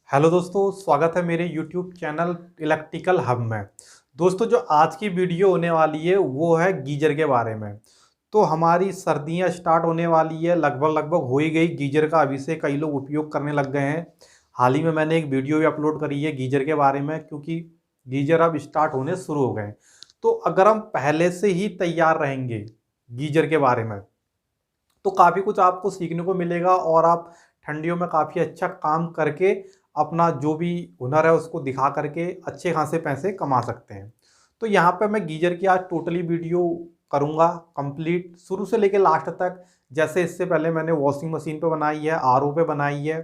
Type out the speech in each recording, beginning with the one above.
Hello दोस्तों, स्वागत है मेरे यूट्यूब चैनल इलेक्ट्रिकल हब में। दोस्तों, जो आज की वीडियो होने वाली है वो है गीजर के बारे में। तो हमारी सर्दियां स्टार्ट होने वाली है, लगभग लगभग हो ही गई। गीजर का अभी से कई लोग उपयोग करने लग गए हैं। हाल ही में मैंने एक वीडियो भी अपलोड करी है गीजर के बारे में, क्योंकि गीजर अब स्टार्ट होने शुरू हो गए। तो अगर हम पहले से ही तैयार रहेंगे गीजर के बारे में तो काफ़ी कुछ आपको सीखने को मिलेगा और आप ठंडियों में काफ़ी अच्छा काम करके अपना जो भी हुनर है उसको दिखा करके अच्छे खासे पैसे कमा सकते हैं। तो यहाँ पे मैं गीजर की आज टोटली वीडियो करूँगा कंप्लीट शुरू से लेके लास्ट तक। जैसे इससे पहले मैंने वॉशिंग मशीन पे बनाई है, आरओ पे बनाई है।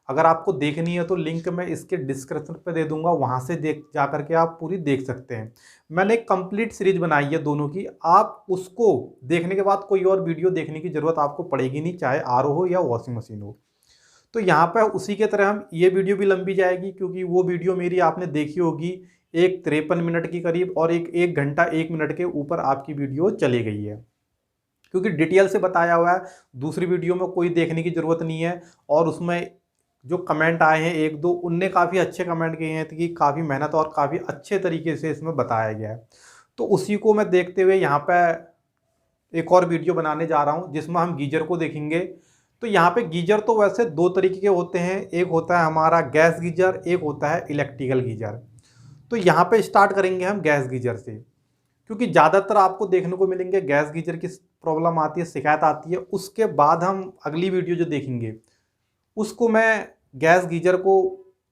अगर आपको देखनी है तो लिंक मैं इसके डिस्क्रिप्शन पे दे दूंगा, वहाँ से देख जा करके आप पूरी देख सकते हैं। मैंने एक कंप्लीट सीरीज बनाई है दोनों की। आप उसको देखने के बाद कोई और वीडियो देखने की ज़रूरत आपको पड़ेगी नहीं, चाहे आरओ हो या वॉशिंग मशीन हो। तो यहाँ पर उसी के तरह हम ये वीडियो भी लंबी जाएगी, क्योंकि वो वीडियो मेरी आपने देखी होगी एक 53 मिनट की करीब, और एक घंटा 1 मिनट के ऊपर आपकी वीडियो चली गई है, क्योंकि डिटेल से बताया हुआ है। दूसरी वीडियो में कोई देखने की ज़रूरत नहीं है। और उसमें जो कमेंट आए हैं एक दो, उनने काफ़ी अच्छे कमेंट किए हैं कि काफ़ी मेहनत और काफ़ी अच्छे तरीके से इसमें बताया गया है। तो उसी को मैं देखते हुए यहाँ पर एक और वीडियो बनाने जा रहा हूँ जिसमें हम गीजर को देखेंगे। तो यहाँ पे गीजर तो वैसे दो तरीके के होते हैं, एक होता है हमारा गैस गीजर, एक होता है इलेक्ट्रिकल गीजर। तो यहाँ पे स्टार्ट करेंगे हम गैस गीजर से, क्योंकि ज़्यादातर आपको देखने को मिलेंगे गैस गीजर की प्रॉब्लम आती है, शिकायत आती है। उसके बाद हम अगली वीडियो जो देखेंगे उसको मैं गैस गीजर को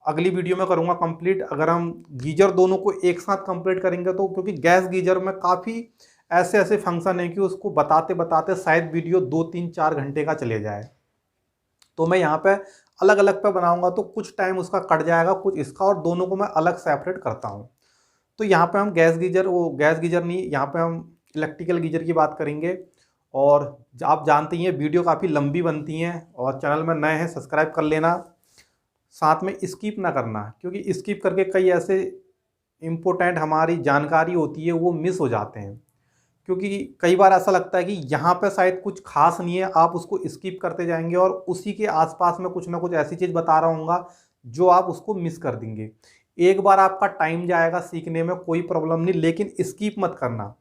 अगली वीडियो में करूँगा कंप्लीट। अगर हम गीजर दोनों को एक साथ कंप्लीट करेंगे तो, क्योंकि गैस गीजर में काफ़ी ऐसे ऐसे फंक्शन है कि उसको बताते बताते शायद वीडियो 2 3 4 घंटे का चले जाए। तो मैं यहाँ पे अलग अलग पे बनाऊंगा तो कुछ टाइम उसका कट जाएगा, कुछ इसका, और दोनों को मैं अलग सेपरेट करता हूँ। तो यहाँ पे हम गैस गीजर, वो गैस गीजर नहीं, यहाँ पे हम इलेक्ट्रिकल गीजर की बात करेंगे। और आप जानते ही हैं वीडियो काफ़ी लंबी बनती हैं, और चैनल में नए हैं सब्सक्राइब कर लेना, साथ में स्किप ना करना, क्योंकि स्किप करके कई ऐसे इम्पोर्टेंट हमारी जानकारी होती है वो मिस हो जाते हैं। क्योंकि कई बार ऐसा लगता है कि यहाँ पे शायद कुछ खास नहीं है, आप उसको स्किप करते जाएंगे और उसी के आसपास में कुछ ना कुछ ऐसी चीज़ बता रहा हूँगा जो आप उसको मिस कर देंगे। एक बार आपका टाइम जाएगा सीखने में, कोई प्रॉब्लम नहीं, लेकिन स्किप मत करना।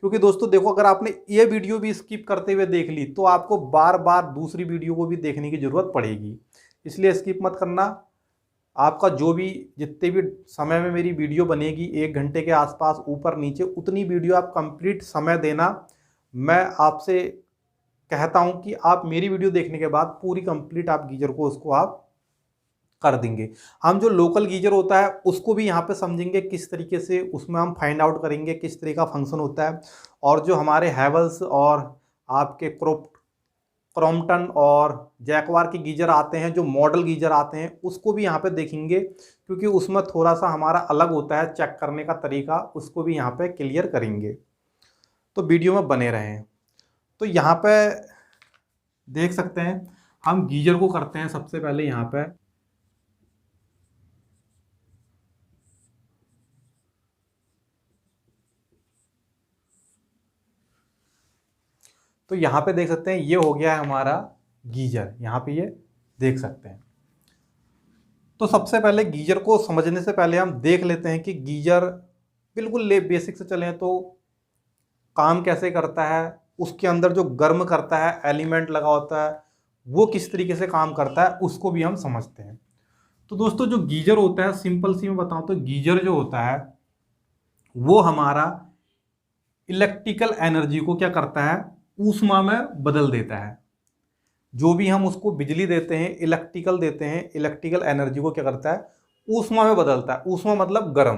क्योंकि दोस्तों देखो, अगर आपने ये वीडियो भी स्किप करते हुए देख ली तो आपको बार बार दूसरी वीडियो को भी देखने की ज़रूरत पड़ेगी। इसलिए स्किप मत करना। आपका जो भी जितने भी समय में मेरी वीडियो बनेगी 1 घंटे के आसपास ऊपर नीचे, उतनी वीडियो आप कंप्लीट समय देना। मैं आपसे कहता हूं कि आप मेरी वीडियो देखने के बाद पूरी कंप्लीट आप गीजर को उसको आप कर देंगे। हम जो लोकल गीजर होता है उसको भी यहाँ पे समझेंगे किस तरीके से, उसमें हम फाइंड आउट करेंगे किस तरीके का फंक्शन होता है। और जो हमारे हैवल्स और आपके क्रॉम्पटन और जैकवार के गीजर आते हैं, जो मॉडल गीजर आते हैं, उसको भी यहाँ पे देखेंगे, क्योंकि उसमें थोड़ा सा हमारा अलग होता है चेक करने का तरीका, उसको भी यहाँ पे क्लियर करेंगे। तो वीडियो में बने रहें। तो यहाँ पे देख सकते हैं हम गीजर को करते हैं सबसे पहले। यहाँ पे तो यहाँ पे देख सकते हैं ये हो गया है हमारा गीजर, यहाँ पे ये देख सकते हैं। तो सबसे पहले गीजर को समझने से पहले हम देख लेते हैं कि गीजर बिल्कुल ले बेसिक से चलें तो काम कैसे करता है, उसके अंदर जो गर्म करता है एलिमेंट लगा होता है वो किस तरीके से काम करता है, उसको भी हम समझते हैं। तो दोस्तों जो गीजर होता है, सिंपल सी मैं बताऊं तो गीजर जो होता है वो हमारा इलेक्ट्रिकल एनर्जी को क्या करता है, ऊष्मा में बदल देता है। जो भी हम उसको बिजली देते हैं, इलेक्ट्रिकल देते हैं, इलेक्ट्रिकल एनर्जी को क्या करता है, ऊष्मा में बदलता है। ऊष्मा मतलब गर्म।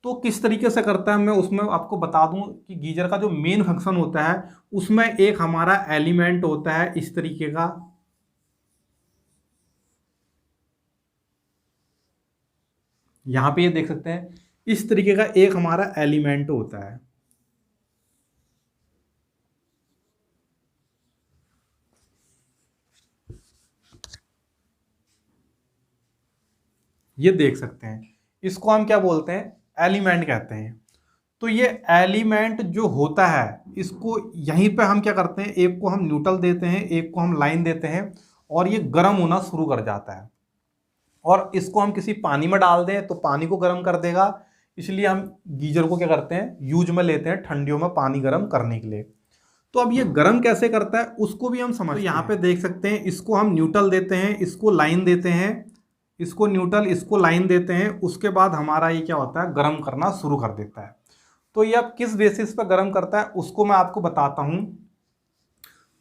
तो किस तरीके से करता है मैं उसमें आपको बता दूं कि गीजर का जो मेन फंक्शन होता है उसमें एक हमारा एलिमेंट होता है इस तरीके का, यहां पे ये देख सकते हैं, इस तरीके का एक हमारा एलिमेंट होता है। ये देख सकते हैं, इसको हम क्या बोलते हैं, एलिमेंट कहते हैं। तो ये एलिमेंट जो होता है इसको यहीं पे हम क्या करते हैं, एक को हम न्यूट्रल देते हैं, एक को हम लाइन देते हैं, और ये गर्म होना शुरू कर जाता है। और इसको हम किसी पानी में डाल दें तो पानी को गर्म कर देगा। इसलिए हम गीजर को क्या करते हैं, यूज में लेते हैं ठंडियों में पानी गर्म करने के लिए। तो अब ये गर्म कैसे करता है उसको भी हम समझते हैं। तो यहाँ पे देख सकते हैं, इसको हम न्यूट्रल देते हैं, इसको लाइन देते हैं, इसको न्यूट्रल, इसको लाइन देते हैं। उसके बाद हमारा ये क्या होता है, गर्म करना शुरू कर देता है। तो ये अब किस बेसिस पर गर्म करता है उसको मैं आपको बताता हूं।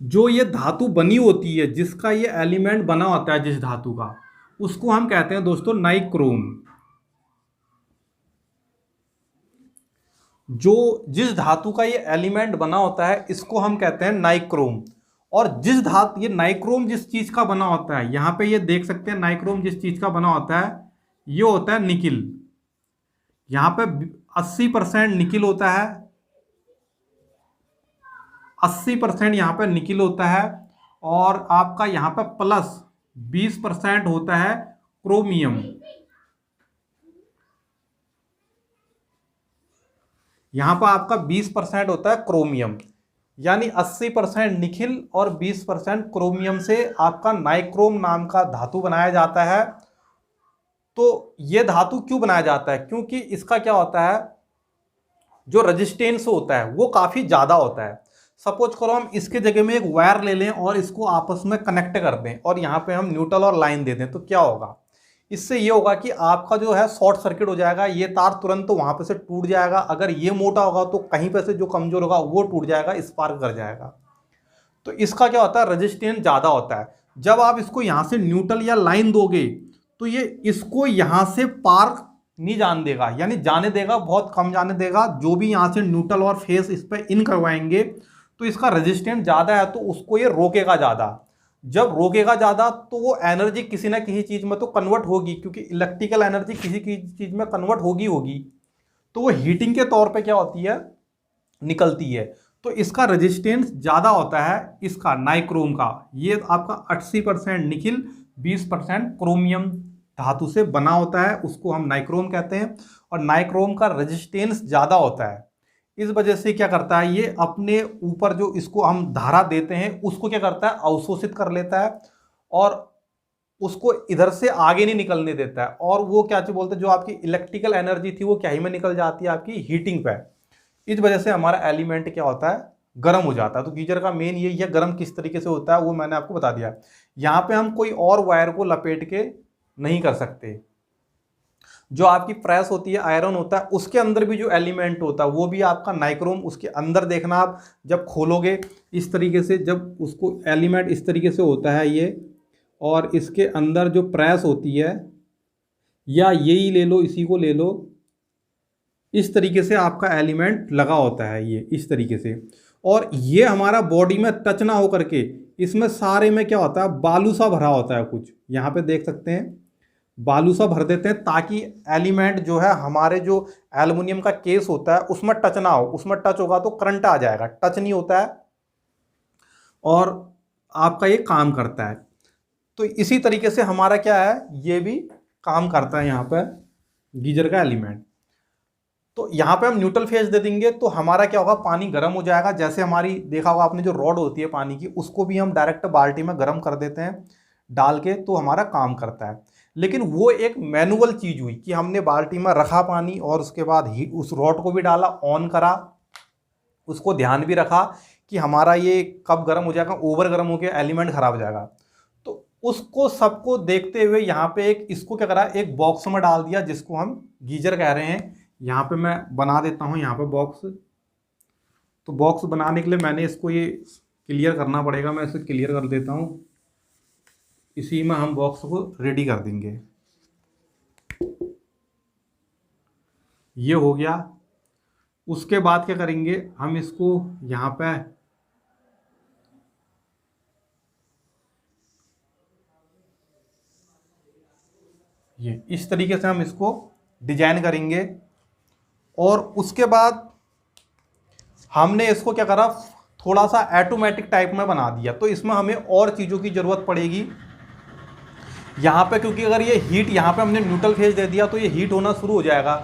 जो ये धातु बनी होती है, जिसका ये एलिमेंट बना होता है, जिस धातु का, उसको हम कहते हैं दोस्तों नाइक्रोम। जिस धातु का ये एलिमेंट बना होता है इसको हम कहते हैं नाइक्रोम। और ये नाइक्रोम जिस चीज का बना होता है, यहां पे ये देख सकते हैं, नाइक्रोम जिस चीज का बना होता है ये होता है निकिल। यहां पे 80% निकिल होता है, 80% यहां पे निकिल होता है। और आपका यहां पे प्लस 20% होता है क्रोमियम। यहां पर आपका 20% होता है क्रोमियम। यानी 80% निकिल और 20% क्रोमियम से आपका नाइक्रोम नाम का धातु बनाया जाता है। तो यह धातु क्यों बनाया जाता है, क्योंकि इसका क्या होता है, जो रेजिस्टेंस होता है वो काफी ज्यादा होता है। सपोज करो हम इसके जगह में एक वायर ले लें और इसको आपस में कनेक्ट कर दें और यहां पे हम न्यूट्रल और लाइन दे दें, तो क्या होगा, इससे ये होगा कि आपका जो है शॉर्ट सर्किट हो जाएगा। ये तार तुरंत तो वहां पे से टूट जाएगा, अगर ये मोटा होगा तो कहीं पे से जो कमजोर होगा वो टूट जाएगा, स्पार्क कर जाएगा। तो इसका क्या होता है, रेजिस्टेंस ज्यादा होता है। जब आप इसको यहां से न्यूट्रल या लाइन दोगे तो ये इसको यहां से पार नहीं जाने देगा, यानी जाने देगा, बहुत कम जाने देगा। जो भी यहां से न्यूट्रल और फेस इस पर इन करवाएंगे तो इसका रेजिस्टेंस ज्यादा है, तो उसको ये रोकेगा ज्यादा। जब रोकेगा ज्यादा तो वो एनर्जी किसी ना किसी चीज में तो कन्वर्ट होगी, क्योंकि इलेक्ट्रिकल एनर्जी किसी की चीज में कन्वर्ट होगी। तो वो हीटिंग के तौर पे क्या होती है, निकलती है। तो इसका रेजिस्टेंस ज्यादा होता है, इसका नाइक्रोम का। ये आपका 80% निकिल, 20% क्रोमियम धातु से बना होता है, उसको हम नाइक्रोम कहते हैं। और नाइक्रोम का रेजिस्टेंस ज्यादा होता है। इस वजह से क्या करता है, ये अपने ऊपर जो इसको हम धारा देते हैं उसको क्या करता है, अवशोषित कर लेता है और उसको इधर से आगे नहीं निकलने देता है। और वो क्या बोलते हैं, जो आपकी इलेक्ट्रिकल एनर्जी थी वो क्या ही में निकल जाती है, आपकी हीटिंग पे। इस वजह से हमारा एलिमेंट क्या होता है, गर्म हो जाता है। तो गीजर का मेन यही है, गर्म किस तरीके से होता है वो मैंने आपको बता दिया। यहाँ पे हम कोई और वायर को लपेट के नहीं कर सकते। जो आपकी प्रेस होती है, आयरन होता है, उसके अंदर भी जो एलिमेंट होता है वो भी आपका नाइक्रोम। उसके अंदर देखना आप जब खोलोगे इस तरीके से, जब उसको एलिमेंट इस तरीके से होता है ये, और इसके अंदर जो प्रेस होती है, या यही ले लो, इसी को ले लो, इस तरीके से आपका एलिमेंट लगा होता है ये इस तरीके से। और ये हमारा बॉडी में टच ना हो करके इसमें सारे में क्या होता है, बालू सा भरा होता है कुछ। यहाँ पे देख सकते हैं बालू सा भर देते हैं, ताकि एलिमेंट जो है हमारे जो एल्युमिनियम का केस होता है उसमें टच ना हो। उसमें टच होगा तो करंट आ जाएगा, टच नहीं होता है और आपका ये काम करता है। तो इसी तरीके से हमारा क्या है, ये भी काम करता है यहाँ पर गीजर का एलिमेंट। तो यहाँ पे हम न्यूट्रल फेज दे देंगे तो हमारा क्या होगा, पानी गर्म हो जाएगा। जैसे हमारी देखा होगा आपने जो रॉड होती है पानी की, उसको भी हम डायरेक्ट बाल्टी में गर्म कर देते हैं डाल के, तो हमारा काम करता है। लेकिन वो एक मैनुअल चीज हुई कि हमने बाल्टी में रखा पानी और उसके बाद ही उस रॉड को भी डाला, ऑन करा, उसको ध्यान भी रखा कि हमारा ये कब गर्म हो जाएगा, ओवर गर्म हो गया एलिमेंट खराब हो जाएगा। तो उसको सबको देखते हुए यहाँ पे इसको क्या करा, एक बॉक्स में डाल दिया जिसको हम गीजर कह रहे हैं। यहाँ पे मैं बना देता हूँ यहाँ पे बॉक्स। तो बॉक्स बनाने के लिए मैंने इसको ये क्लियर करना पड़ेगा, मैं इसे क्लियर कर देता हूँ। इसी में हम बॉक्स को रेडी कर देंगे। ये हो गया। उसके बाद क्या करेंगे, हम इसको यहाँ पे ये इस तरीके से हम इसको डिजाइन करेंगे। और उसके बाद हमने इसको क्या करा, थोड़ा सा ऑटोमेटिक टाइप में बना दिया। तो इसमें हमें और चीज़ों की ज़रूरत पड़ेगी यहाँ पे, क्योंकि अगर ये हीट यहाँ पे हमने न्यूट्रल फेज दे दिया तो ये हीट होना शुरू हो जाएगा।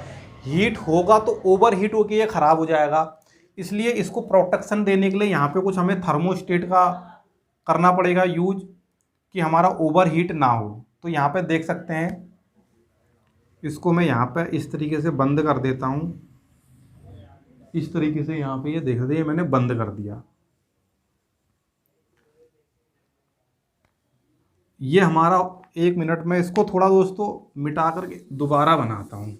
हीट होगा तो ओवर हीट होकर ये ख़राब हो जाएगा। इसलिए इसको प्रोटेक्शन देने के लिए यहाँ पे कुछ हमें थर्मोस्टेट का करना पड़ेगा यूज, कि हमारा ओवर हीट ना हो। तो यहाँ पे देख सकते हैं इसको मैं यहाँ पे इस तरीके से बंद कर देता हूँ। इस तरीके से यहाँ पे ये देख रहे हैं, मैंने बंद कर दिया। ये हमारा 1 मिनट में इसको थोड़ा दोस्तों मिटा करके दोबारा बनाता हूँ।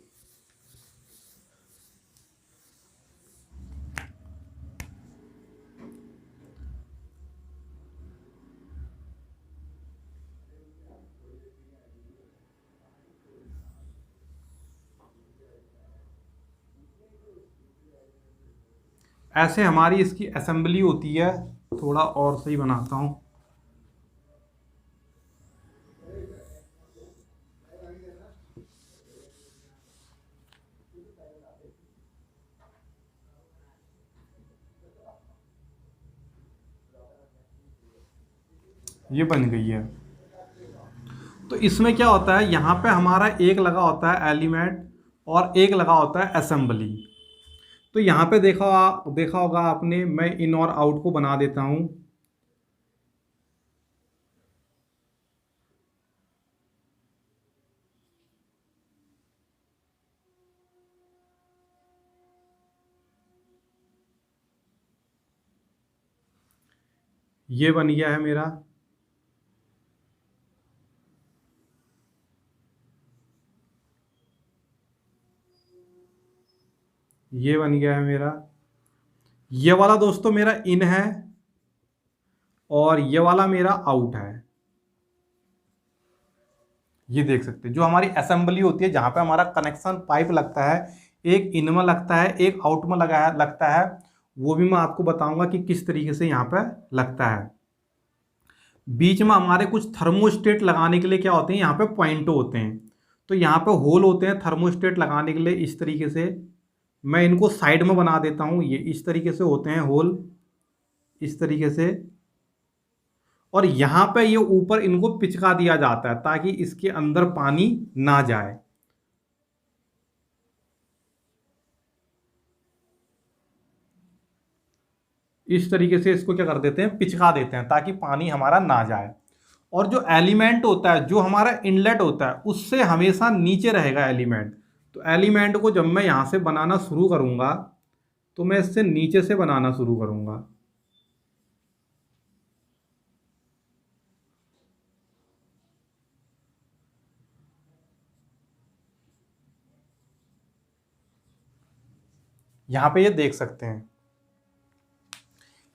ऐसे हमारी इसकी असेंबली होती है। थोड़ा और सही बनाता हूँ। ये बन गई है। तो इसमें क्या होता है, यहाँ पे हमारा एक लगा होता है एलिमेंट और एक लगा होता है असेंबली। तो यहाँ पे देखा होगा आपने, मैं इन और आउट को बना देता हूँ। ये बन गया है मेरा। ये बन गया है मेरा। ये वाला दोस्तों मेरा इन है और ये वाला मेरा आउट है। ये देख सकते हैं, जो हमारी असेंबली होती है जहां पे हमारा कनेक्शन पाइप लगता है, एक इन में लगता है, एक आउट में लगता है। वो भी मैं आपको बताऊंगा कि किस तरीके से यहाँ पे लगता है। बीच में हमारे कुछ थर्मोस्टेट लगाने के लिए क्या होते हैं, यहाँ पे पॉइंट होते हैं। तो यहाँ पे होल होते हैं थर्मोस्टेट लगाने के लिए। इस तरीके से मैं इनको साइड में बना देता हूँ। ये इस तरीके से होते हैं होल, इस तरीके से। और यहाँ पे ये ऊपर इनको पिचका दिया जाता है ताकि इसके अंदर पानी ना जाए। इस तरीके से इसको क्या कर देते हैं, पिचका देते हैं ताकि पानी हमारा ना जाए। और जो एलिमेंट होता है, जो हमारा इनलेट होता है, उससे हमेशा नीचे रहेगा एलिमेंट। तो एलिमेंट को जब मैं यहाँ से बनाना शुरू करूँगा तो मैं इससे नीचे से बनाना शुरू करूँगा। यहाँ पे ये देख सकते हैं,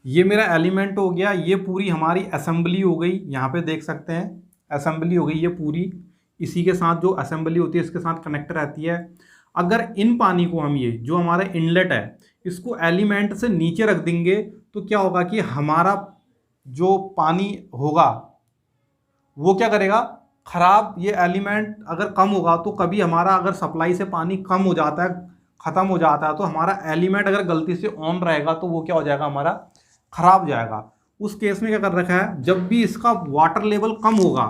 ये मेरा एलिमेंट हो गया। ये पूरी हमारी असेंबली हो गई। यहाँ पे देख सकते हैं असेंबली हो गई ये पूरी। इसी के साथ जो असेंबली होती है इसके साथ कनेक्ट रहती है। अगर इन पानी को हम, ये जो हमारा इनलेट है, इसको एलिमेंट से नीचे रख देंगे तो क्या होगा कि हमारा जो पानी होगा वो क्या करेगा, खराब। ये एलिमेंट अगर कम होगा तो कभी हमारा अगर सप्लाई से पानी कम हो जाता है, ख़त्म हो जाता है, तो हमारा एलिमेंट अगर गलती से ऑन रहेगा तो वो क्या हो जाएगा, हमारा खराब हो जाएगा। उस केस में क्या कर रखा है, जब भी इसका वाटर लेवल कम होगा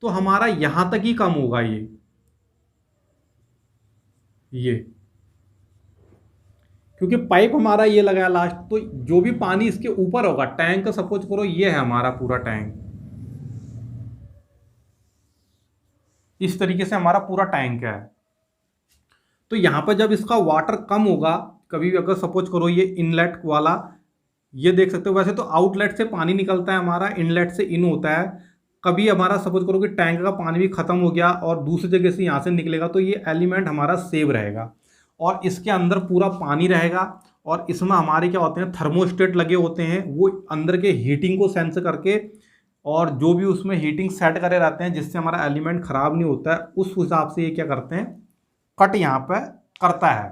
तो हमारा यहां तक ही कम होगा। ये क्योंकि पाइप हमारा ये लगा है लास्ट, तो जो भी पानी इसके ऊपर होगा, टैंक का सपोज करो ये है हमारा पूरा टैंक, इस तरीके से हमारा पूरा टैंक है। तो यहां पर जब इसका वाटर कम होगा, कभी भी अगर सपोज करो ये इनलेट वाला, ये देख सकते हो, वैसे तो आउटलेट से पानी निकलता है हमारा, इनलेट से इन होता है। कभी हमारा सपोज करो कि टैंक का पानी भी खत्म हो गया और दूसरी जगह से यहाँ से निकलेगा, तो ये एलिमेंट हमारा सेव रहेगा और इसके अंदर पूरा पानी रहेगा। और इसमें हमारे क्या होते हैं, थर्मोस्टेट लगे होते हैं, वो अंदर के हीटिंग को सेंस करके और जो भी उसमें हीटिंग सेट करे रहते हैं जिससे हमारा एलिमेंट ख़राब नहीं होता है, उस हिसाब से ये क्या करते हैं, कट यहाँ पर करता है।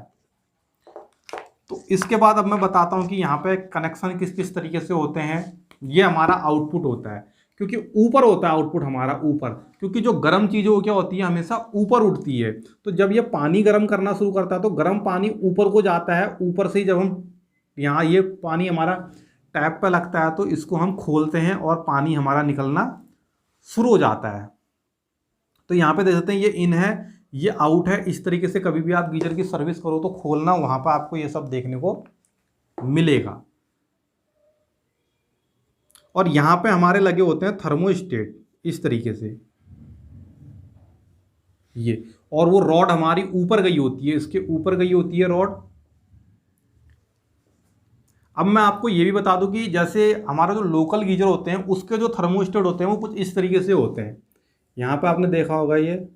तो इसके बाद अब मैं बताता हूँ कि यहाँ पे कनेक्शन किस किस तरीके से होते हैं। ये हमारा आउटपुट होता है, क्योंकि ऊपर होता है आउटपुट हमारा ऊपर, क्योंकि जो गर्म चीज़ें वो क्या होती है, हमेशा ऊपर उठती है। तो जब ये पानी गर्म करना शुरू करता है तो गर्म पानी ऊपर को जाता है। ऊपर से ही जब हम यहाँ ये पानी हमारा टैप पे लगता है तो इसको हम खोलते हैं और पानी हमारा निकलना शुरू हो जाता है। तो यहाँ पे देख सकते हैं ये इन है, ये आउट है। इस तरीके से कभी भी आप गीजर की सर्विस करो तो खोलना, वहां पर आपको ये सब देखने को मिलेगा। और यहां पे हमारे लगे होते हैं थर्मोस्टेट, इस तरीके से ये। और वो रॉड हमारी ऊपर गई होती है, इसके ऊपर गई होती है रॉड। अब मैं आपको ये भी बता दूं कि जैसे हमारे जो लोकल गीजर होते हैं उसके जो थर्मोस्टेट होते हैं वो कुछ इस तरीके से होते हैं। यहाँ पे आपने देखा होगा ये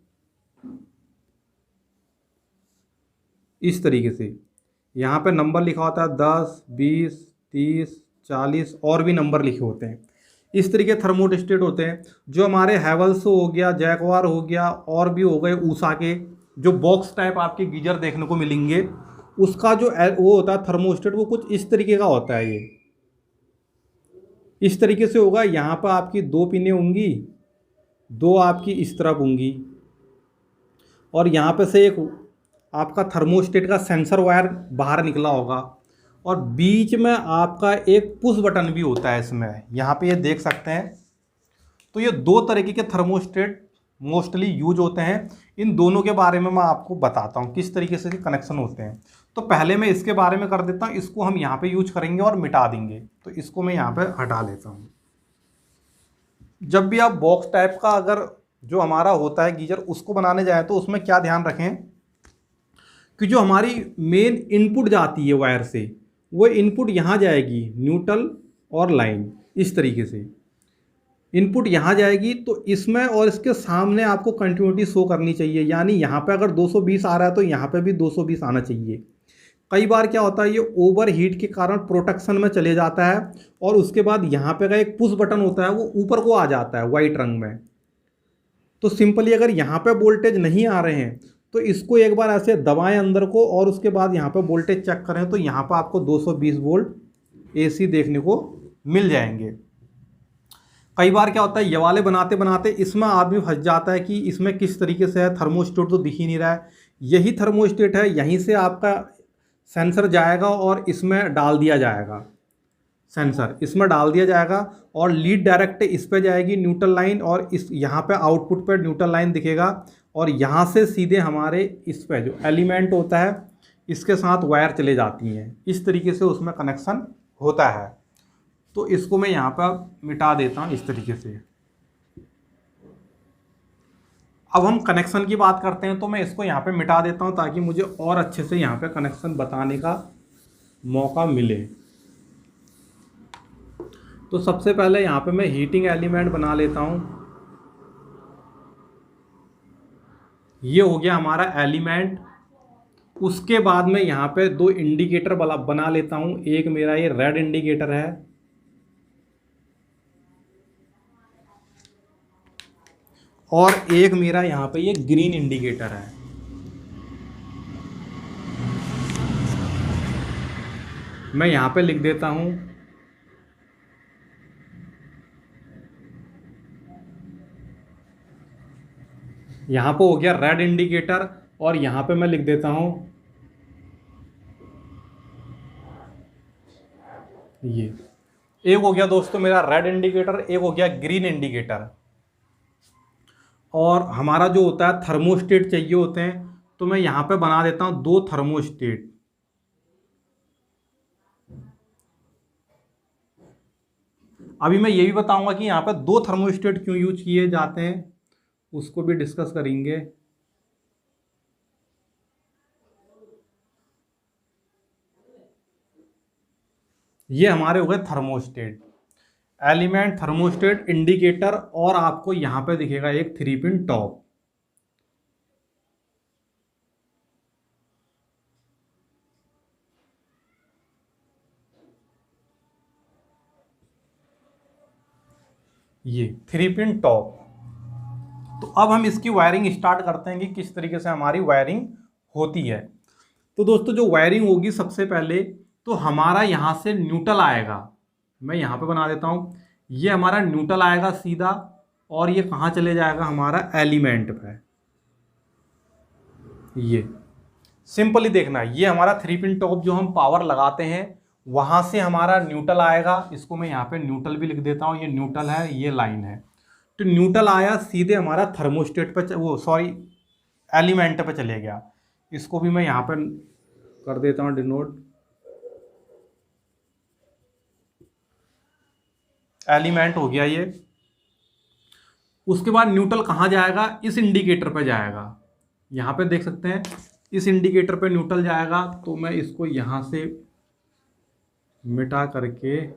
इस तरीके से, यहाँ पे नंबर लिखा होता है 10, 20, 30, 40 और भी नंबर लिखे होते हैं। इस तरीके थर्मोस्टेट होते हैं। जो हमारे हैवल्स हो गया, जैकवार हो गया और भी हो गए ऊषा के, जो बॉक्स टाइप आपके गीजर देखने को मिलेंगे, उसका जो वो होता है थर्मोस्टेट वो कुछ इस तरीके का होता है। ये इस तरीके से होगा। यहाँ पर आपकी 2 पिनें होंगी, 2 आपकी इस तरफ होंगी और यहाँ पे से एक आपका थर्मोस्टेट का सेंसर वायर बाहर निकला होगा और बीच में आपका एक पुश बटन भी होता है इसमें, यहाँ पे ये देख सकते हैं। तो ये 2 तरीके के थर्मोस्टेट मोस्टली यूज होते हैं। इन दोनों के बारे में मैं आपको बताता हूँ किस तरीके से कनेक्शन होते हैं। तो पहले मैं इसके बारे में कर देता हूँ, इसको हम यहाँ पे यूज करेंगे और मिटा देंगे। तो इसको मैं यहाँ पे हटा लेता हूँ। जब भी आप बॉक्स टाइप का अगर जो हमारा होता है गीजर उसको बनाने जाए तो उसमें क्या ध्यान रखें कि जो हमारी मेन इनपुट जाती है वायर से, वो इनपुट यहाँ जाएगी न्यूट्रल और लाइन। इस तरीके से इनपुट यहाँ जाएगी तो इसमें और इसके सामने आपको कंटिन्यूटी शो करनी चाहिए। यानी यहाँ पे अगर 220 आ रहा है तो यहाँ पे भी 220 आना चाहिए। कई बार क्या होता है ये ओवर हीट के कारण प्रोटेक्शन में चले जाता है और उसके बाद यहाँ पे का एक पुश बटन होता है वो ऊपर को आ जाता है वाइट रंग में। तो सिंपली अगर यहाँ पे वोल्टेज नहीं आ रहे हैं तो इसको एक बार ऐसे दबाएं अंदर को और उसके बाद यहाँ पे वोल्टेज चेक करें तो यहाँ पे आपको 220 वोल्ट एसी देखने को मिल जाएंगे। कई बार क्या होता है ये वाले बनाते बनाते इसमें आदमी फंस जाता है कि इसमें किस तरीके से है, थर्मोस्टेट तो दिख ही नहीं रहा है। यही थर्मोस्टेट है, यहीं से आपका सेंसर जाएगा और इसमें डाल दिया जाएगा। सेंसर इसमें डाल दिया जाएगा और लीड डायरेक्ट इस पे जाएगी न्यूट्रल लाइन और इस यहाँ पे आउटपुट पे न्यूट्रल लाइन दिखेगा और यहाँ से सीधे हमारे इस पे जो एलिमेंट होता है इसके साथ वायर चले जाती हैं। इस तरीके से उसमें कनेक्शन होता है। तो इसको मैं यहाँ पर मिटा देता हूँ इस तरीके से। अब हम कनेक्शन की बात करते हैं तो मैं इसको यहाँ पे मिटा देता हूँ ताकि मुझे और अच्छे से यहाँ पे कनेक्शन बताने का मौका मिले। तो सबसे पहले यहाँ पे मैं हीटिंग एलिमेंट बना लेता हूँ। ये हो गया हमारा एलिमेंट। उसके बाद में यहाँ पे 2 इंडिकेटर बना लेता हूँ। एक मेरा ये रेड इंडिकेटर है और एक मेरा यहाँ पे ये ग्रीन इंडिकेटर है। मैं यहाँ पे लिख देता हूँ यहाँ पे हो गया रेड इंडिकेटर और यहाँ पे मैं लिख देता हूँ ये। एक हो गया दोस्तों मेरा रेड इंडिकेटर, एक हो गया ग्रीन इंडिकेटर। और हमारा जो होता है थर्मोस्टेट चाहिए होते हैं तो मैं यहाँ पे बना देता हूँ 2 थर्मोस्टेट। अभी मैं ये भी बताऊंगा कि यहाँ पे 2 थर्मोस्टेट क्यों यूज किए जाते हैं, उसको भी डिस्कस करेंगे। ये हमारे हो गए थर्मोस्टेट, एलिमेंट, थर्मोस्टेट, इंडिकेटर और आपको यहाँ पे दिखेगा एक 3 पिन टॉप। ये 3 पिन टॉप। तो अब हम इसकी वायरिंग स्टार्ट करते हैं कि किस तरीके से हमारी वायरिंग होती है। तो दोस्तों जो वायरिंग होगी सबसे पहले तो हमारा यहाँ से न्यूट्रल आएगा। मैं यहाँ पे बना देता हूँ। ये हमारा न्यूट्रल आएगा सीधा और ये कहाँ चले जाएगा हमारा एलिमेंट पे। ये सिंपली देखना, ये हमारा 3 पिन टॉप जो हम पावर लगाते हैं वहाँ से हमारा न्यूट्रल आएगा। इसको मैं यहाँ पे न्यूट्रल भी लिख देता हूँ। ये न्यूट्रल है, ये लाइन है। तो न्यूट्रल आया सीधे हमारा थर्मोस्टेट पे एलिमेंट पे चले गया। इसको भी मैं यहाँ पे कर देता हूँ डिनोट। एलिमेंट हो गया ये। उसके बाद न्यूट्रल कहाँ जाएगा, इस इंडिकेटर पे जाएगा। यहाँ पे देख सकते हैं इस इंडिकेटर पे न्यूट्रल जाएगा, तो मैं इसको यहाँ से मिटा करके,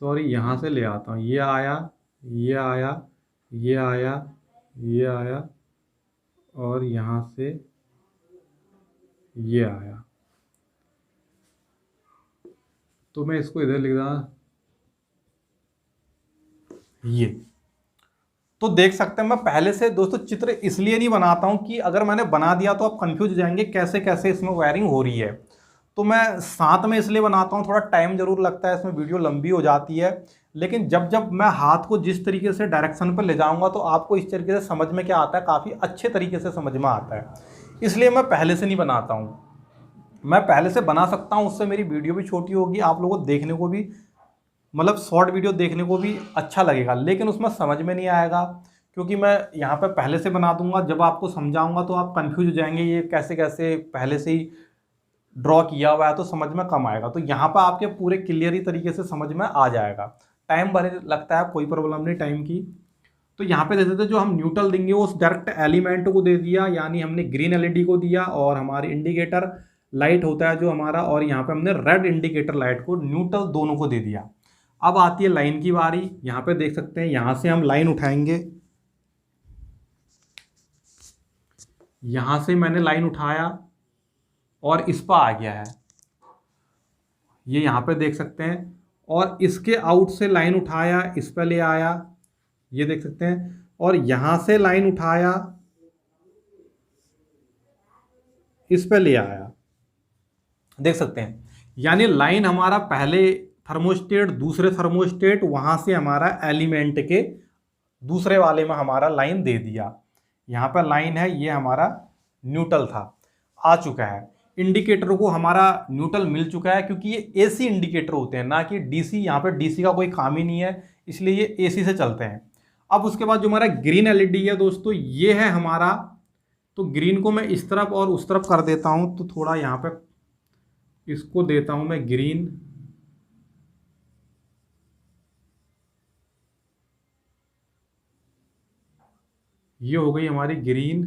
सॉरी यहाँ से ले आता हूँ। ये आया, ये आया, ये आया, ये आया और यहाँ से ये आया, तो मैं इसको इधर लिख रहा ये। तो देख सकते हैं मैं पहले से दोस्तों चित्र इसलिए नहीं बनाता हूं कि अगर मैंने बना दिया तो आप कंफ्यूज हो जाएंगे कैसे कैसे इसमें वायरिंग हो रही है। तो मैं साथ में इसलिए बनाता हूं, थोड़ा टाइम जरूर लगता है, इसमें वीडियो लंबी हो जाती है, लेकिन जब जब मैं हाथ को जिस तरीके से डायरेक्शन पर ले जाऊंगा तो आपको इस तरीके से समझ में क्या आता है, काफ़ी अच्छे तरीके से समझ में आता है। इसलिए मैं पहले से नहीं बनाता हूँ। मैं पहले से बना सकता हूँ, उससे मेरी वीडियो भी छोटी होगी, आप लोगों को देखने को भी मतलब शॉर्ट वीडियो देखने को भी अच्छा लगेगा, लेकिन उसमें समझ में नहीं आएगा क्योंकि मैं यहाँ पे पहले से बना दूंगा। जब आपको समझाऊंगा तो आप कंफ्यूज हो जाएंगे, ये कैसे कैसे पहले से ही ड्रॉ किया हुआ है, तो समझ में कम आएगा। तो यहाँ पर आपके पूरे क्लियरली तरीके से समझ में आ जाएगा। टाइम भले लगता है, कोई प्रॉब्लम नहीं टाइम की। तो यहाँ पे देते थे जो हम न्यूट्रल देंगे वो उस डायरेक्ट एलिमेंट को दे दिया, यानी हमने ग्रीन एलईडी को दिया और हमारी इंडिकेटर लाइट होता है जो हमारा, और यहाँ पे हमने रेड इंडिकेटर लाइट को, न्यूट्रल दोनों को दे दिया। अब आती है लाइन की बारी। यहाँ पे देख सकते हैं, यहाँ से हम लाइन उठाएंगे, यहाँ से मैंने लाइन उठाया और इस पर आ गया है, ये यहाँ पे देख सकते हैं, और इसके आउट से लाइन उठाया, इस पर ले आया, ये देख सकते हैं, और यहाँ से लाइन उठाया, इस पर ले आया, देख सकते हैं। यानी लाइन हमारा पहले थर्मोस्टेट, दूसरे थर्मोस्टेट, वहां से हमारा एलिमेंट के दूसरे वाले में हमारा लाइन दे दिया। यहाँ पर लाइन है, ये हमारा न्यूट्रल था, आ चुका है। इंडिकेटर को हमारा न्यूट्रल मिल चुका है क्योंकि ये एसी इंडिकेटर होते हैं, ना कि डीसी। यहाँ पर डीसी का कोई काम ही नहीं है, इसलिए ये एसी से चलते हैं। अब उसके बाद जो हमारा ग्रीन एलईडी है दोस्तों, ये है हमारा। तो ग्रीन को मैं इस तरफ और उस तरफ कर देता हूँ, तो थोड़ा यहाँ पे इसको देता हूँ मैं ग्रीन, ये हो गई हमारी ग्रीन।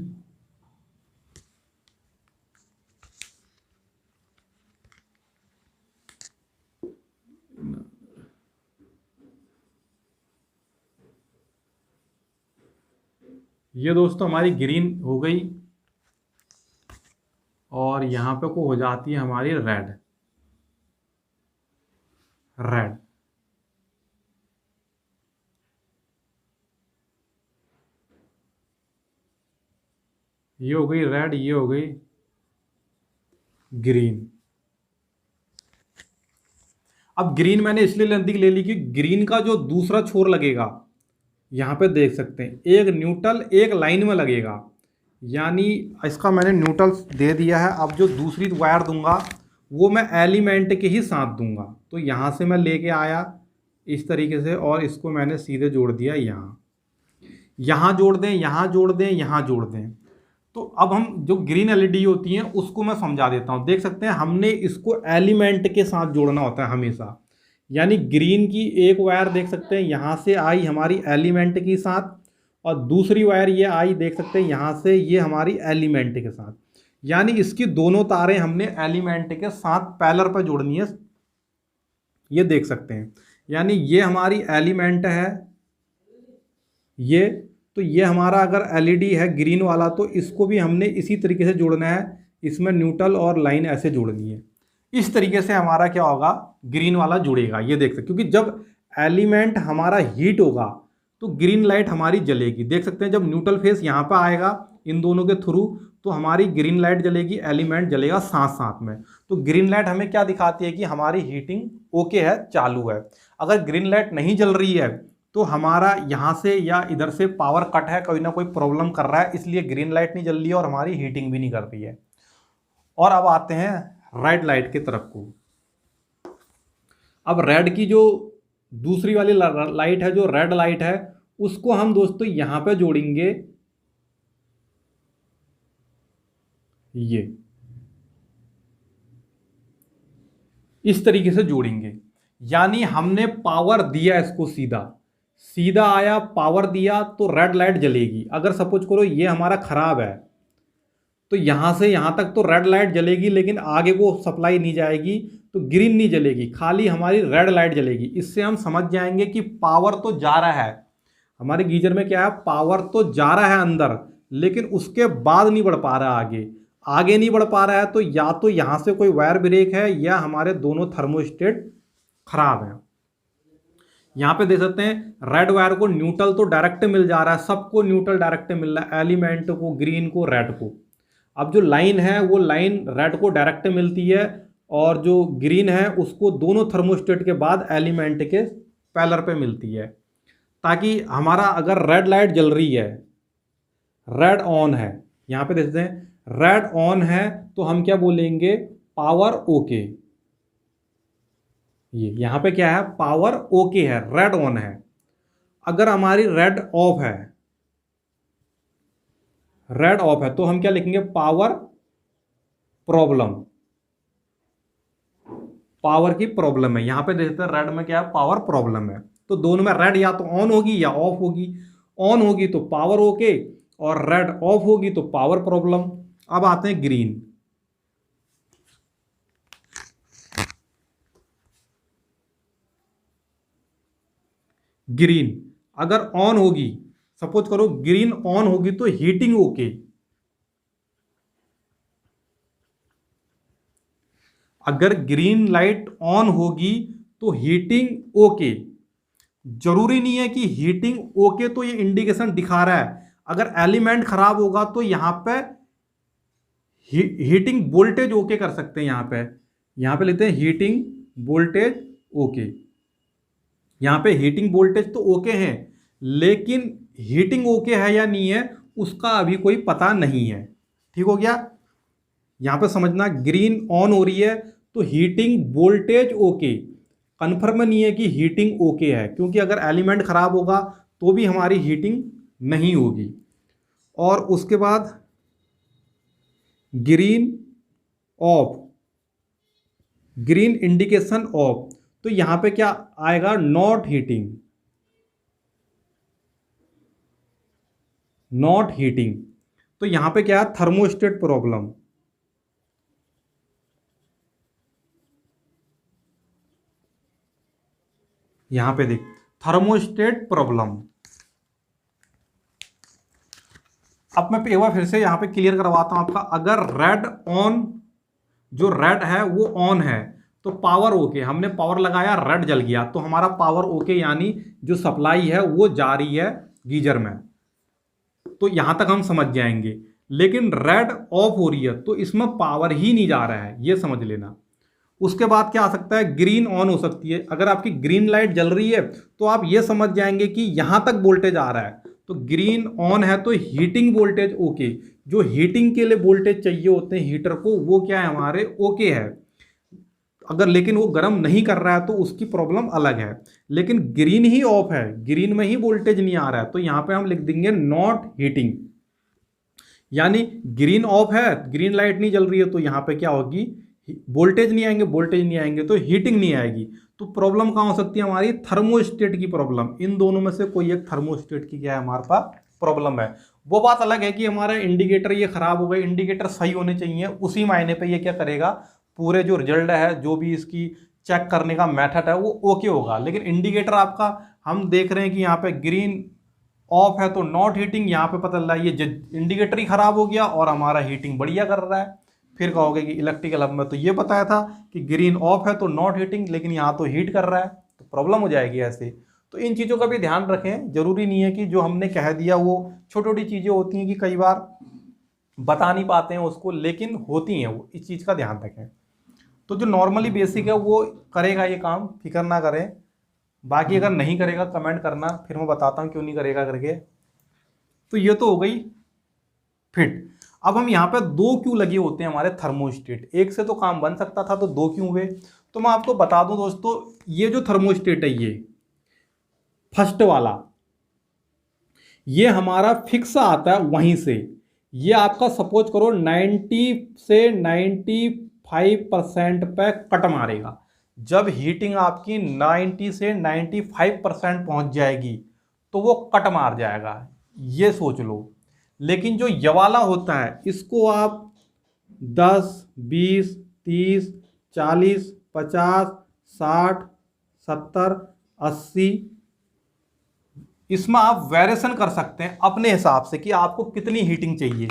ये दोस्तों हमारी ग्रीन हो गई, और यहाँ पे को हो जाती है हमारी रेड। रेड ये हो गई रेड, ये हो गई ग्रीन। अब ग्रीन मैंने इसलिए नजदीक ले ली कि ग्रीन का जो दूसरा छोर लगेगा, यहाँ पे देख सकते हैं, एक न्यूट्रल एक लाइन में लगेगा, यानी इसका मैंने न्यूट्रल दे दिया है। अब जो दूसरी वायर दूंगा वो मैं एलिमेंट के ही साथ दूंगा। तो यहाँ से मैं लेके आया इस तरीके से, और इसको मैंने सीधे जोड़ दिया यहाँ। यहाँ जोड़ दें, यहाँ जोड़ दें, यहाँ जोड़ दें। तो अब हम जो ग्रीन एलईडी होती हैं उसको मैं समझा देता हूँ। देख सकते हैं, हमने इसको एलिमेंट के साथ जोड़ना होता है हमेशा। यानी ग्रीन की एक वायर देख सकते हैं यहाँ से आई हमारी एलिमेंट के साथ, और दूसरी वायर ये आई देख सकते हैं यहाँ से, ये हमारी एलिमेंट के साथ। यानी इसकी दोनों तारें हमने एलिमेंट के साथ पैरेलल पर जोड़नी है, ये देख सकते हैं। यानी ये हमारी एलिमेंट है, ये तो ये हमारा अगर एलईडी है ग्रीन वाला, तो इसको भी हमने इसी तरीके से जोड़ना है, इसमें न्यूट्रल और लाइन ऐसे जोड़नी है। इस तरीके से हमारा क्या होगा, ग्रीन वाला जुड़ेगा, ये देख सकते, क्योंकि जब एलिमेंट हमारा हीट होगा तो ग्रीन लाइट हमारी जलेगी। देख सकते हैं, जब न्यूट्रल फेस यहाँ पर आएगा इन दोनों के थ्रू, तो हमारी ग्रीन लाइट जलेगी, एलिमेंट जलेगा साथ साथ में। तो ग्रीन लाइट हमें क्या दिखाती है कि हमारी हीटिंग ओके है, चालू है। अगर ग्रीन लाइट नहीं जल रही है तो हमारा यहाँ से या इधर से पावर कट है, कोई ना कोई प्रॉब्लम कर रहा है, इसलिए ग्रीन लाइट नहीं जल रही है और हमारी हीटिंग भी नहीं कर रही है। और अब आते हैं रेड लाइट की तरफ को। अब रेड की जो दूसरी वाली लाइट है, जो रेड लाइट है, उसको हम दोस्तों यहां पे जोड़ेंगे, ये इस तरीके से जोड़ेंगे। यानी हमने पावर दिया इसको, सीधा सीधा आया, पावर दिया तो रेड लाइट जलेगी। अगर सपोज करो ये हमारा खराब है, तो यहाँ से यहाँ तक तो रेड लाइट जलेगी, लेकिन आगे वो सप्लाई नहीं जाएगी, तो ग्रीन नहीं जलेगी, खाली हमारी रेड लाइट जलेगी। इससे हम समझ जाएंगे कि पावर तो जा रहा है हमारे गीजर में, क्या है, पावर तो जा रहा है अंदर, लेकिन उसके बाद नहीं बढ़ पा रहा है आगे नहीं बढ़ पा रहा है। तो या तो यहाँ से कोई वायर ब्रेक है या हमारे दोनों थर्मोस्टेट खराब है। यहाँ पे देख सकते हैं रेड वायर को न्यूट्रल तो डायरेक्ट मिल जा रहा है, सबको न्यूट्रल डायरेक्ट मिल रहा है, एलिमेंट को, ग्रीन को, रेड को। अब जो लाइन है वो लाइन रेड को डायरेक्ट मिलती है, और जो ग्रीन है उसको दोनों थर्मोस्टेट के बाद एलिमेंट के पैलर पे मिलती है, ताकि हमारा अगर रेड लाइट जल रही है, रेड ऑन है, यहाँ पे देखते हैं रेड ऑन है, तो हम क्या बोलेंगे, पावर ओके। ये यहाँ पे क्या है, पावर ओके है, रेड ऑन है। अगर हमारी रेड ऑफ है, रेड ऑफ है, तो हम क्या लिखेंगे, पावर प्रॉब्लम, पावर की प्रॉब्लम है। यहां पे देखते हैं रेड में क्या है, पावर प्रॉब्लम है। तो दोनों में रेड या तो ऑन होगी या ऑफ होगी। ऑन होगी तो पावर ओके, और रेड ऑफ होगी तो पावर प्रॉब्लम। अब आते हैं ग्रीन। ग्रीन अगर ऑन होगी, सपोज करो ग्रीन ऑन होगी, तो हीटिंग ओके। अगर ग्रीन लाइट ऑन होगी तो हीटिंग ओके। जरूरी नहीं है कि हीटिंग ओके तो ये इंडिकेशन दिखा रहा है, अगर एलिमेंट खराब होगा तो यहां पे हीटिंग वोल्टेज ओके कर सकते हैं। यहां पे लेते हैं हीटिंग वोल्टेज ओके। यहां पे हीटिंग वोल्टेज तो ओके है, लेकिन हीटिंग ओके है या नहीं है उसका अभी कोई पता नहीं है। ठीक हो गया। यहां पे समझना, ग्रीन ऑन हो रही है तो हीटिंग वोल्टेज ओके, कन्फर्म नहीं है कि हीटिंग ओके है, क्योंकि अगर एलिमेंट खराब होगा तो भी हमारी हीटिंग नहीं होगी। और उसके बाद green of, green indication of, तो यहां पे क्या आएगा, नॉट हीटिंग, नॉट हीटिंग। तो यहां पे क्या है, थर्मोस्टेट प्रॉब्लम। यहां पे देख, थर्मोस्टेट प्रॉब्लम। अब मैं एक बार फिर से यहां पे क्लियर करवाता हूं आपका। अगर रेड ऑन, जो रेड है वो ऑन है, तो पावर ओके, हमने पावर लगाया, रेड जल गया, तो हमारा पावर ओके, यानी जो सप्लाई है वो जा रही है गीजर में, तो यहां तक हम समझ जाएंगे। लेकिन रेड ऑफ हो रही है तो इसमें पावर ही नहीं जा रहा है, ये समझ लेना। उसके बाद क्या आ सकता है, ग्रीन ऑन हो सकती है। अगर आपकी ग्रीन लाइट जल रही है तो आप ये समझ जाएंगे कि यहां तक वोल्टेज आ रहा है, तो ग्रीन ऑन है तो हीटिंग वोल्टेज ओके। जो हीटिंग के लिए वोल्टेज चाहिए होते हैं हीटर को, वो क्या है, हमारे ओके है। अगर लेकिन वो गर्म नहीं कर रहा है तो उसकी प्रॉब्लम अलग है। लेकिन ग्रीन ही ऑफ है, ग्रीन में ही वोल्टेज नहीं आ रहा है, तो यहां पे हम लिख देंगे नॉट हीटिंग। यानी ग्रीन ऑफ है, ग्रीन लाइट नहीं जल रही है, तो यहां पे क्या होगी, वोल्टेज नहीं आएंगे, वोल्टेज नहीं आएंगे तो हीटिंग नहीं आएगी। तो प्रॉब्लम कहां हो सकती है हमारी, थर्मोस्टेट की प्रॉब्लम। इन दोनों में से कोई एक थर्मोस्टेट की क्या है हमारे पास प्रॉब्लम है। वो बात अलग है कि हमारा इंडिकेटर ये खराब हो गए, इंडिकेटर सही होने चाहिए, उसी मायने पे ये क्या करेगा, पूरे जो रिजल्ट है, जो भी इसकी चेक करने का मेथड है वो ओके होगा। लेकिन इंडिकेटर आपका, हम देख रहे हैं कि यहाँ पे ग्रीन ऑफ है तो नॉट हीटिंग, यहाँ पे पता लगा ये इंडिकेटर ही खराब हो गया और हमारा हीटिंग बढ़िया कर रहा है। फिर कहोगे कि इलेक्ट्रिकल हब में तो ये बताया था कि ग्रीन ऑफ है तो नॉट हीटिंग, लेकिन यहाँ तो हीट कर रहा है, तो प्रॉब्लम हो जाएगी ऐसे। तो इन चीज़ों का भी ध्यान रखें। जरूरी नहीं है कि जो हमने कह दिया, वो छोटी छोटी चीज़ें होती हैं कि कई बार बता नहीं पाते हैं उसको, लेकिन होती हैं वो, इस चीज़ का ध्यान रखें। तो जो नॉर्मली बेसिक है वो करेगा ये काम, फिक्र ना करें। बाकी अगर नहीं करेगा कमेंट करना, फिर मैं बताता हूँ क्यों नहीं करेगा करके। तो ये तो हो गई फिट। अब हम यहाँ पे दो क्यों लगे होते हैं हमारे थर्मोस्टेट, एक से तो काम बन सकता था, तो दो क्यों हुए। तो मैं आपको बता दूं दोस्तों, ये जो थर्मोस्टेट है, ये फर्स्ट वाला, ये हमारा फिक्स आता है वहीं से। ये आपका सपोज करो 90 से 95% पे कट मारेगा। जब हीटिंग आपकी 90 से 95% पहुंच जाएगी तो वो कट मार जाएगा, ये सोच लो। लेकिन जो ये वाला होता है इसको आप 10, 20, 30, 40, 50, 60, 70, 80 इसमें आप वेरिएशन कर सकते हैं अपने हिसाब से कि आपको कितनी हीटिंग चाहिए।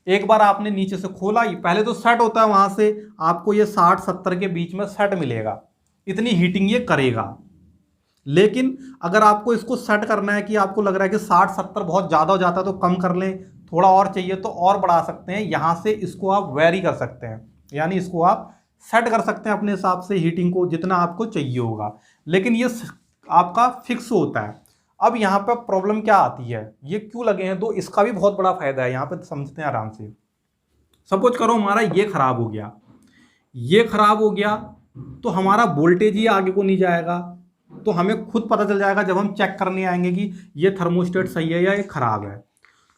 एक बार आपने नीचे से खोला, पहले तो सेट होता है, वहां से आपको ये 60-70 के बीच में सेट मिलेगा, इतनी हीटिंग ये करेगा। लेकिन अगर आपको इसको सेट करना है कि आपको लग रहा है कि 60-70 बहुत ज़्यादा हो जाता है तो कम कर लें, थोड़ा और चाहिए तो और बढ़ा सकते हैं, यहाँ से इसको आप वेरी कर सकते हैं, यानी इसको आप सेट कर सकते हैं अपने हिसाब से हीटिंग को जितना आपको चाहिए होगा। लेकिन ये आपका फिक्स होता है। अब यहाँ पर प्रॉब्लम क्या आती है, ये क्यों लगे हैं, तो इसका भी बहुत बड़ा फायदा है, यहाँ पे समझते हैं आराम से। सपोज करो हमारा ये खराब हो गया, ये खराब हो गया तो हमारा वोल्टेज ही आगे को नहीं जाएगा, तो हमें खुद पता चल जाएगा जब हम चेक करने आएंगे कि ये थर्मोस्टेट सही है या ये खराब है।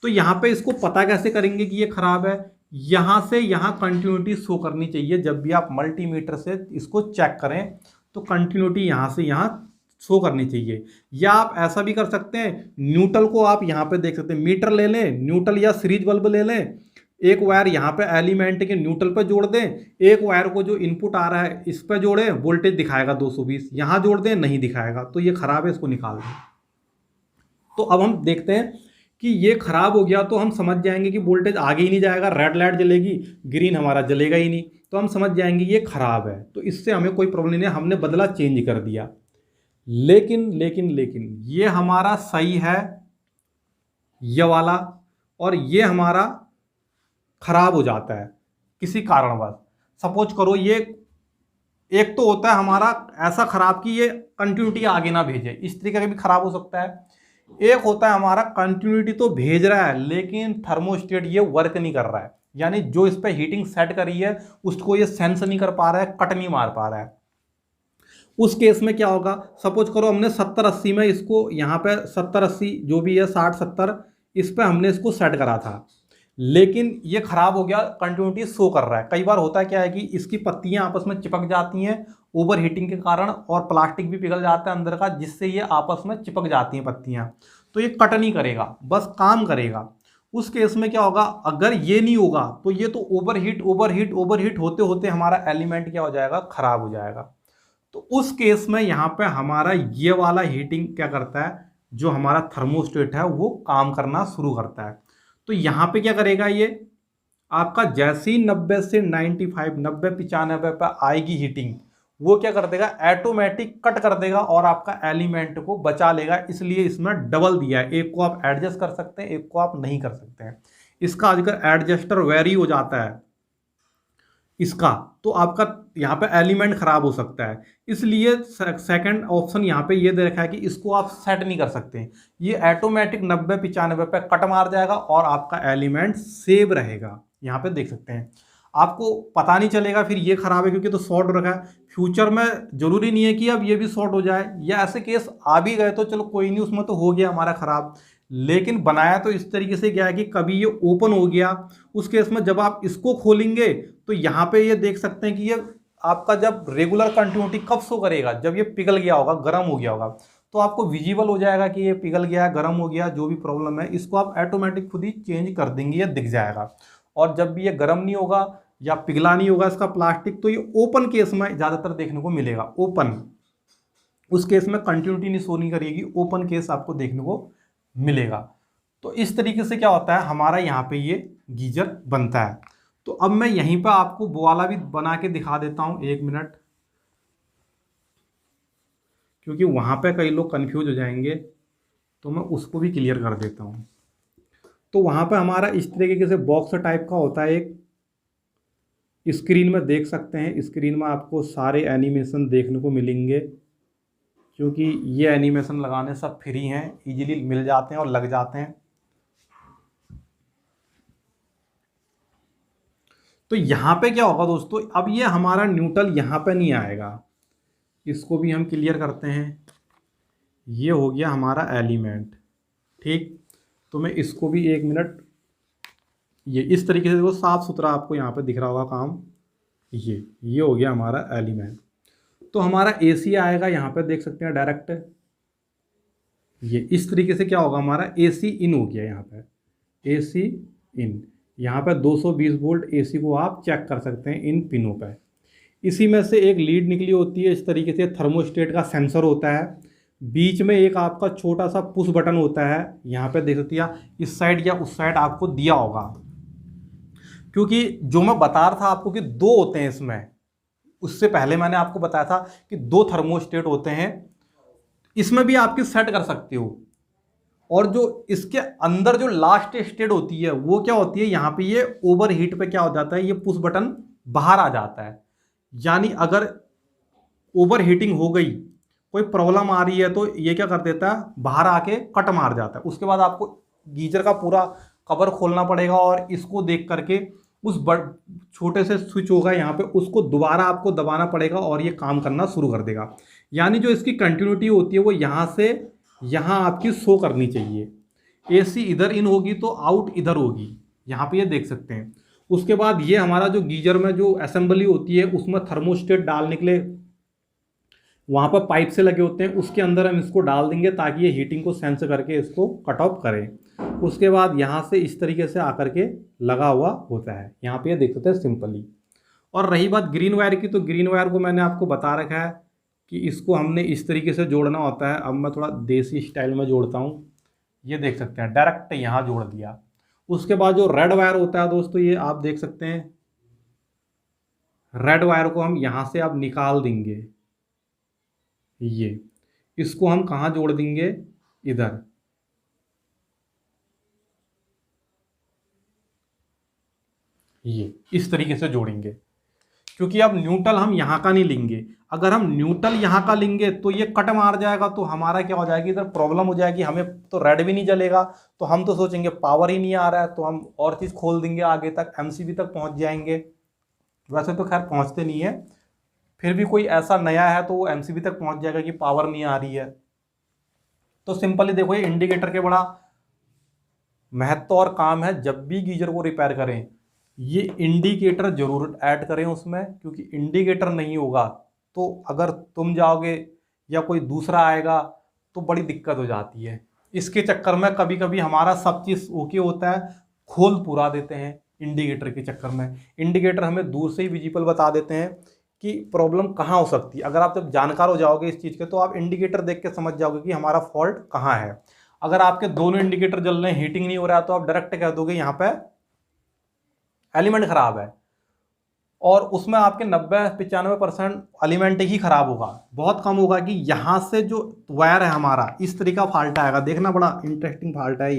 तो यहाँ पे इसको पता कैसे करेंगे कि ये खराब है, यहाँ से यहाँ कंटिन्यूटी शो करनी चाहिए। जब भी आप मल्टीमीटर से इसको चेक करें तो कंटिन्यूटी यहाँ से यहाँ शो करनी चाहिए। या आप ऐसा भी कर सकते हैं, न्यूट्रल को आप यहाँ पे देख सकते हैं, मीटर ले लें न्यूट्रल या सीरीज बल्ब ले लें, एक वायर यहाँ पे एलिमेंट के न्यूट्रल पे जोड़ दें, एक वायर को जो इनपुट आ रहा है इस पे जोड़ें, वोल्टेज दिखाएगा 220, यहाँ जोड़ दें नहीं दिखाएगा, तो ये खराब है, इसको निकाल दें। तो अब हम देखते हैं कि ये खराब हो गया तो हम समझ जाएंगे कि वोल्टेज आगे ही नहीं जाएगा, रेड लाइट जलेगी, ग्रीन हमारा जलेगा ही नहीं, तो हम समझ जाएंगे ये खराब है, तो इससे हमें कोई प्रॉब्लम नहीं है, हमने बदला चेंज कर दिया। लेकिन ये हमारा सही है ये वाला, और ये हमारा खराब हो जाता है किसी कारणवश। सपोज करो ये एक तो होता है हमारा ऐसा खराब कि ये कंटिन्यूटी आगे ना भेजे, इस तरीके का भी खराब हो सकता है। एक होता है हमारा कंटिन्यूटी तो भेज रहा है लेकिन थर्मोस्टेट ये वर्क नहीं कर रहा है, यानी जो इस पे हीटिंग सेट करी है उसको ये सेंस नहीं कर पा रहा है, कट नहीं मार पा रहा है। उस केस में क्या होगा, सपोज करो हमने 70-80 में इसको, यहाँ पे 70-80 जो भी है 60-70 इस पे हमने इसको सेट करा था, लेकिन ये खराब हो गया, कंटिन्यूटी शो कर रहा है। कई बार होता है क्या है कि इसकी पत्तियां आपस में चिपक जाती हैं ओवर हीटिंग के कारण, और प्लास्टिक भी पिघल जाता है अंदर का, जिससे ये आपस में चिपक जाती हैं पत्तियां, तो ये कट नहीं करेगा, बस काम करेगा। उस केस में क्या होगा, अगर ये नहीं होगा तो ये तो ओवर हीट होते होते हमारा एलिमेंट क्या हो जाएगा, खराब हो जाएगा। तो उस केस में यहाँ पे हमारा ये वाला हीटिंग क्या करता है, जो हमारा थर्मोस्टेट है वो काम करना शुरू करता है। तो यहाँ पे क्या करेगा, ये आपका जैसे ही 90 से 95, 90-95 पर आएगी हीटिंग, वो क्या कर देगा, ऑटोमेटिक कट कर देगा और आपका एलिमेंट को बचा लेगा। इसलिए इसमें डबल दिया है, एक को आप एडजस्ट कर सकते हैं, एक को आप नहीं कर सकते हैं। इसका अगर एडजस्टर वेरी हो जाता है इसका, तो आपका यहाँ पे एलिमेंट खराब हो सकता है। इसलिए सेकंड ऑप्शन यहाँ पे ये दे रखा है कि इसको आप सेट नहीं कर सकते, ये ऑटोमेटिक 90-95 पे कट मार जाएगा और आपका एलिमेंट सेव रहेगा। यहाँ पे देख सकते हैं, आपको पता नहीं चलेगा फिर ये खराब है क्योंकि तो शॉर्ट हो रखा है। फ्यूचर में जरूरी नहीं है कि अब ये भी शॉर्ट हो जाए, या ऐसे केस आ भी गए तो चलो कोई नहीं, उसमें तो हो गया हमारा खराब। लेकिन बनाया तो इस तरीके से गया है कि कभी ये ओपन हो गया, उस केस में जब आप इसको खोलेंगे तो यहाँ पे ये देख सकते हैं कि ये आपका जब रेगुलर कंटिन्यूटी कब शो करेगा, जब ये पिघल गया होगा, गर्म हो गया होगा, तो आपको विजिबल हो जाएगा कि ये पिघल गया, गर्म हो गया, जो भी प्रॉब्लम है इसको आप ऑटोमेटिक खुद ही चेंज कर देंगे, ये दिख जाएगा। और जब भी ये गर्म नहीं होगा या पिघला नहीं होगा इसका प्लास्टिक, तो ये ओपन केस में ज़्यादातर देखने को मिलेगा, ओपन, उस केस में कंटिन्यूटी नहीं शो नहीं करेगी, ओपन केस आपको देखने को मिलेगा। तो इस तरीके से क्या होता है हमारा यहाँ पे ये गीजर बनता है। तो अब मैं यहीं पर आपको वो वाला भी बना के दिखा देता हूँ, 1 मिनट, क्योंकि वहाँ पे कई लोग कंफ्यूज हो जाएंगे, तो मैं उसको भी क्लियर कर देता हूँ। तो वहाँ पे हमारा इस तरीके से बॉक्स टाइप का होता है, एक स्क्रीन में देख सकते हैं, स्क्रीन में आपको सारे एनिमेशन देखने को मिलेंगे, क्योंकि ये एनिमेशन लगाने सब फ्री हैं, इजीली मिल जाते हैं और लग जाते हैं। तो यहाँ पे क्या होगा दोस्तों, अब ये हमारा न्यूट्रल यहाँ पे नहीं आएगा, इसको भी हम क्लियर करते हैं। ये हो गया हमारा एलिमेंट, ठीक। तो मैं इसको भी 1 मिनट, ये इस तरीके से देखो, साफ सुथरा आपको यहाँ पे दिख रहा होगा काम। ये हो गया हमारा एलिमेंट। तो हमारा एसी आएगा यहाँ पे, देख सकते हैं डायरेक्ट, ये इस तरीके से क्या होगा, हमारा एसी इन हो गया यहाँ पे, AC इन, यहाँ पे 220 वोल्ट AC को आप चेक कर सकते हैं इन पिनों पे। इसी में से एक लीड निकली होती है, इस तरीके से थर्मोस्टेट का सेंसर होता है। बीच में एक आपका छोटा सा पुश बटन होता है, यहाँ पे देख सकते हैं, इस साइड या उस साइड आपको दिया होगा, क्योंकि जो मैं बता रहा था आपको कि दो होते हैं इसमें, उससे पहले मैंने आपको बताया था कि दो थर्मोस्टेट होते हैं, इसमें भी आपकी सेट कर सकते हो। और जो इसके अंदर जो लास्ट स्टेट होती है वो क्या होती है, यहाँ पे ये ओवर हीट पे क्या हो जाता है, ये पुश बटन बाहर आ जाता है। यानी अगर ओवर हीटिंग हो गई, कोई प्रॉब्लम आ रही है, तो ये क्या कर देता है, बाहर आके कट मार जाता है। उसके बाद आपको गीजर का पूरा कवर खोलना पड़ेगा और इसको देख करके उस छोटे से स्विच होगा यहाँ पे, उसको दोबारा आपको दबाना पड़ेगा और ये काम करना शुरू कर देगा। यानी जो इसकी कंटिन्यूटी होती है वो यहाँ से यहाँ आपकी शो करनी चाहिए। AC इधर इन होगी तो आउट इधर होगी, यहाँ पे ये देख सकते हैं। उसके बाद ये हमारा जो गीजर में जो असेंबली होती है उसमें थर्मोस्टेट डालने के लिए वहाँ पर पाइप से लगे होते हैं, उसके अंदर हम इसको डाल देंगे ताकि ये हीटिंग को सेंस करके इसको कट ऑफ करें। उसके बाद यहाँ से इस तरीके से आकर के लगा हुआ होता है, यहाँ पे ये देख सकते हैं सिंपली। और रही बात ग्रीन वायर की, तो ग्रीन वायर को मैंने आपको बता रखा है कि इसको हमने इस तरीके से जोड़ना होता है। अब मैं थोड़ा देसी स्टाइल में जोड़ता हूँ, ये देख सकते हैं डायरेक्ट यहाँ जोड़ दिया। उसके बाद जो रेड वायर होता है दोस्तों, ये आप देख सकते हैं, रेड वायर को हम यहाँ से अब निकाल देंगे। ये इसको हम कहाँ जोड़ देंगे, इधर। ये इस तरीके से जोड़ेंगे, क्योंकि अब न्यूट्रल हम यहाँ का नहीं लेंगे। अगर हम न्यूट्रल यहाँ का लेंगे तो ये कट मार जाएगा, तो हमारा क्या हो जाएगी, इधर प्रॉब्लम हो जाएगी। हमें तो रेड भी नहीं जलेगा, तो हम तो सोचेंगे पावर ही नहीं आ रहा है, तो हम और चीज़ खोल देंगे, आगे तक MCB तक पहुँच जाएंगे। वैसे तो खैर पहुँचते नहीं है, फिर भी कोई ऐसा नया है तो वो MCB तक पहुँच जाएगा कि पावर नहीं आ रही है। तो सिंपली देखो, ये इंडिकेटर के बड़ा महत्व और काम है। जब भी गीजर को रिपेयर करें, ये इंडिकेटर जरूर ऐड करें उसमें, क्योंकि इंडिकेटर नहीं होगा तो अगर तुम जाओगे या कोई दूसरा आएगा तो बड़ी दिक्कत हो जाती है। इसके चक्कर में कभी कभी हमारा सब चीज़ ओके होता है, खोल पूरा देते हैं इंडिकेटर के चक्कर में। इंडिकेटर हमें दूर से ही विजिबल बता देते हैं कि प्रॉब्लम कहाँ हो सकती है। अगर आप जब जानकार हो जाओगे इस चीज़ के, तो आप इंडिकेटर देख के समझ जाओगे कि हमारा फॉल्ट कहाँ है। अगर आपके दोनों इंडिकेटर जल रहे हैं, हीटिंग नहीं हो रहा है, तो आप डायरेक्ट कह दोगे यहाँ पे एलिमेंट खराब है, और उसमें आपके 90-95% एलिमेंट ही खराब होगा। बहुत कम होगा कि यहाँ से जो वायर है हमारा इस तरीके का फॉल्ट आएगा। देखना, बड़ा इंटरेस्टिंग फॉल्ट है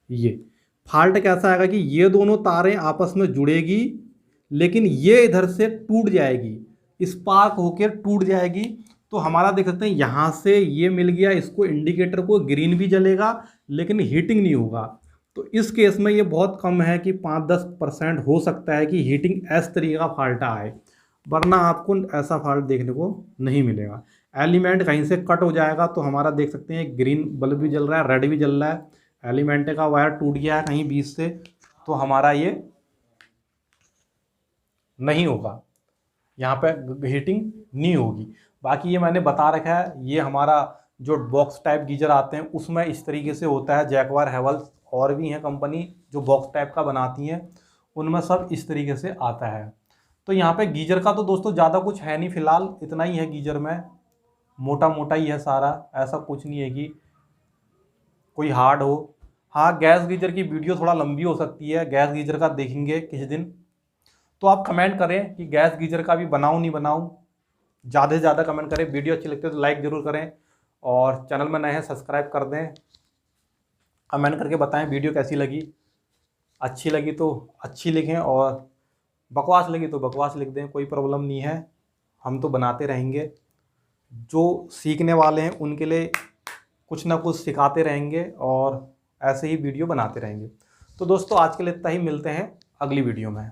ये फॉल्ट कैसा आएगा कि ये दोनों तारें आपस में जुड़ेगी, लेकिन ये इधर से टूट जाएगी, स्पार्क होकर टूट जाएगी। तो हमारा देख सकते हैं यहाँ से ये मिल गया, इसको इंडिकेटर को ग्रीन भी जलेगा लेकिन हीटिंग नहीं होगा। तो इस केस में ये बहुत कम है कि 5-10% हो सकता है कि हीटिंग इस तरीके का फॉल्ट आए, वरना आपको ऐसा फॉल्ट देखने को नहीं मिलेगा। एलिमेंट कहीं से कट हो जाएगा, तो हमारा देख सकते हैं ग्रीन बल्ब भी जल रहा है, रेड भी जल रहा है, एलिमेंट का वायर टूट गया है कहीं बीच से, तो हमारा ये नहीं होगा, यहाँ पे हीटिंग नहीं होगी। बाकी ये मैंने बता रखा है, ये हमारा जो बॉक्स टाइप गीजर आते हैं उसमें इस तरीके से होता है। जैकवार, हेवल्स और भी हैं कंपनी जो बॉक्स टाइप का बनाती हैं, उनमें सब इस तरीके से आता है। तो यहाँ पे गीजर का तो दोस्तों ज़्यादा कुछ है नहीं, फिलहाल इतना ही है गीजर में, मोटा मोटा ही है सारा, ऐसा कुछ नहीं है कि कोई हार्ड हो। हाँ, गैस गीजर की वीडियो थोड़ा लंबी हो सकती है, गैस गीजर का देखेंगे किसी दिन, तो आप कमेंट करें कि गैस गीजर का भी बनाऊं नहीं बनाऊं, ज़्यादा से ज़्यादा कमेंट करें। वीडियो अच्छी लगती है तो लाइक ज़रूर करें, और चैनल में नए हैं सब्सक्राइब कर दें। कमेंट करके बताएं वीडियो कैसी लगी, अच्छी लगी तो अच्छी लिखें, और बकवास लगी तो बकवास लिख दें, कोई प्रॉब्लम नहीं है, हम तो बनाते रहेंगे। जो सीखने वाले हैं उनके लिए कुछ ना कुछ सिखाते रहेंगे और ऐसे ही वीडियो बनाते रहेंगे। तो दोस्तों आज के लिए इतना ही, मिलते हैं अगली वीडियो में।